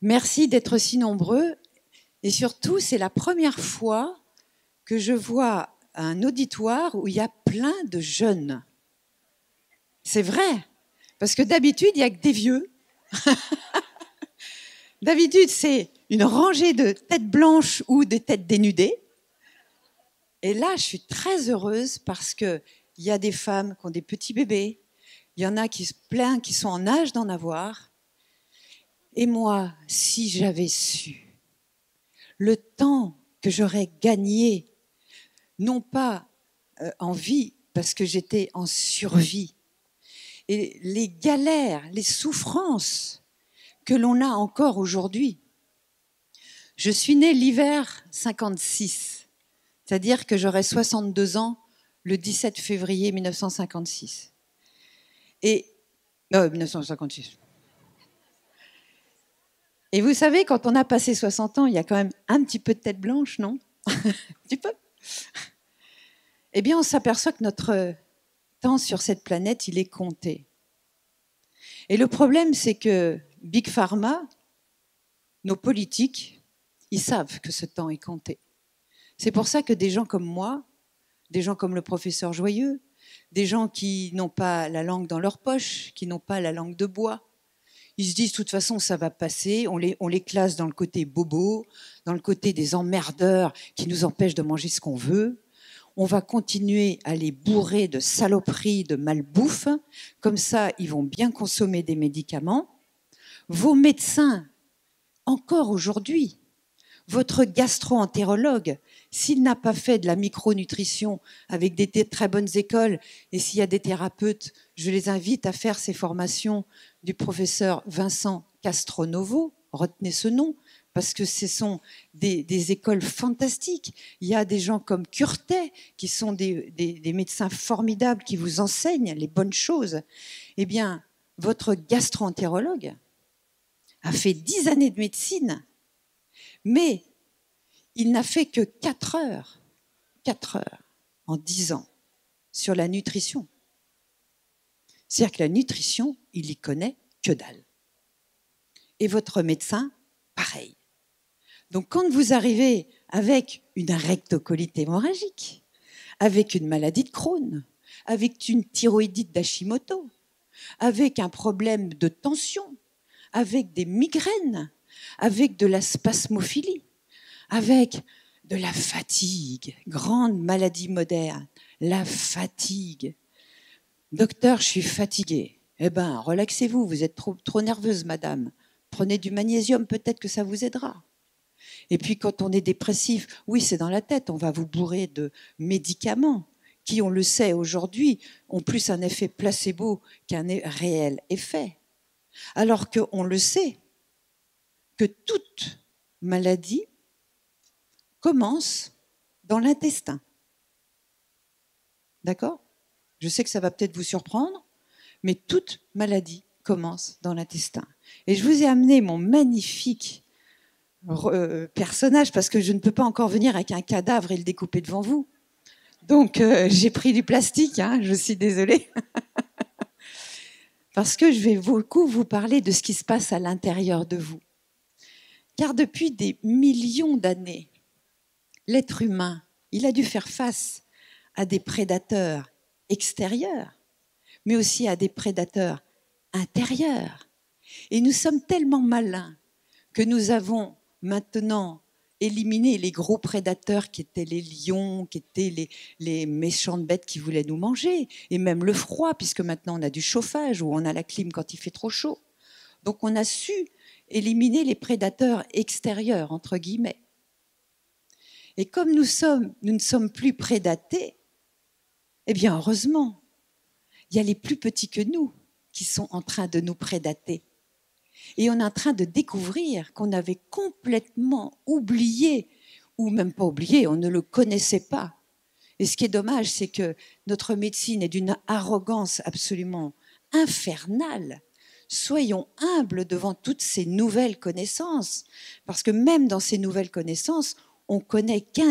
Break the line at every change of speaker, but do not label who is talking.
Merci d'être si nombreux. Et surtout, c'est la première fois que je vois un auditoire où il y a plein de jeunes. C'est vrai, parce que d'habitude, il n'y a que des vieux. D'habitude, c'est une rangée de têtes blanches ou des têtes dénudées. Et là, je suis très heureuse parce qu'il y a des femmes qui ont des petits bébés, il y en a qui se plaignent, qui sont en âge d'en avoir. Et moi, si j'avais su le temps que j'aurais gagné, non pas en vie, parce que j'étais en survie, et les galères, les souffrances que l'on a encore aujourd'hui. Je suis née l'hiver 56, c'est-à-dire que j'aurai 62 ans le 17 février 1956. Et 1956. Et vous savez, quand on a passé 60 ans, il y a quand même un petit peu de tête blanche, non? Un petit peu. Eh bien, on s'aperçoit que notre temps sur cette planète, il est compté. Et le problème, c'est que Big Pharma, nos politiques, ils savent que ce temps est compté. C'est pour ça que des gens comme moi, des gens comme le professeur Joyeux, des gens qui n'ont pas la langue dans leur poche, qui n'ont pas la langue de bois, ils se disent, de toute façon, ça va passer, on les classe dans le côté bobo, dans le côté des emmerdeurs qui nous empêchent de manger ce qu'on veut. On va continuer à les bourrer de saloperies, de malbouffe. Comme ça, ils vont bien consommer des médicaments. Vos médecins, encore aujourd'hui, votre gastro-entérologue, s'il n'a pas fait de la micronutrition avec des très bonnes écoles, et s'il y a des thérapeutes, je les invite à faire ces formations du professeur Vincent Castronovo, retenez ce nom, parce que ce sont des écoles fantastiques. Il y a des gens comme Curtet, qui sont des médecins formidables, qui vous enseignent les bonnes choses. Eh bien, votre gastro-entérologue a fait 10 années de médecine, mais il n'a fait que 4 heures en 10 ans sur la nutrition. C'est-à-dire que la nutrition, il y connaît que dalle. Et votre médecin, pareil. Donc quand vous arrivez avec une rectocolite hémorragique, avec une maladie de Crohn, avec une thyroïdite d'Hashimoto, avec un problème de tension, avec des migraines, avec de la spasmophilie, avec de la fatigue, grande maladie moderne, la fatigue. Docteur, je suis fatiguée. Eh bien, relaxez-vous, vous êtes trop nerveuse, madame. Prenez du magnésium, peut-être que ça vous aidera. Et puis, quand on est dépressif, oui, c'est dans la tête, on va vous bourrer de médicaments qui, on le sait aujourd'hui, ont plus un effet placebo qu'un réel effet. Alors qu'on le sait, que toute maladie commence dans l'intestin. D'accord? Je sais que ça va peut-être vous surprendre, mais toute maladie commence dans l'intestin. Et je vous ai amené mon magnifique personnage, parce que je ne peux pas encore venir avec un cadavre et le découper devant vous. Donc, j'ai pris du plastique, hein, je suis désolée. Parce que je vais beaucoup vous parler de ce qui se passe à l'intérieur de vous. Car depuis des millions d'années, l'être humain, il a dû faire face à des prédateurs extérieurs, mais aussi à des prédateurs intérieurs. Et nous sommes tellement malins que nous avons maintenant éliminé les gros prédateurs qui étaient les lions, qui étaient les méchantes bêtes qui voulaient nous manger, et même le froid, puisque maintenant on a du chauffage ou on a la clim quand il fait trop chaud. Donc on a su éliminer les prédateurs extérieurs, entre guillemets. Et comme nous ne sommes plus prédatés, eh bien heureusement, il y a les plus petits que nous qui sont en train de nous prédater. Et on est en train de découvrir qu'on avait complètement oublié, ou même pas oublié, on ne le connaissait pas. Et ce qui est dommage, c'est que notre médecine est d'une arrogance absolument infernale. Soyons humbles devant toutes ces nouvelles connaissances, parce que même dans ces nouvelles connaissances, on connaît qu'un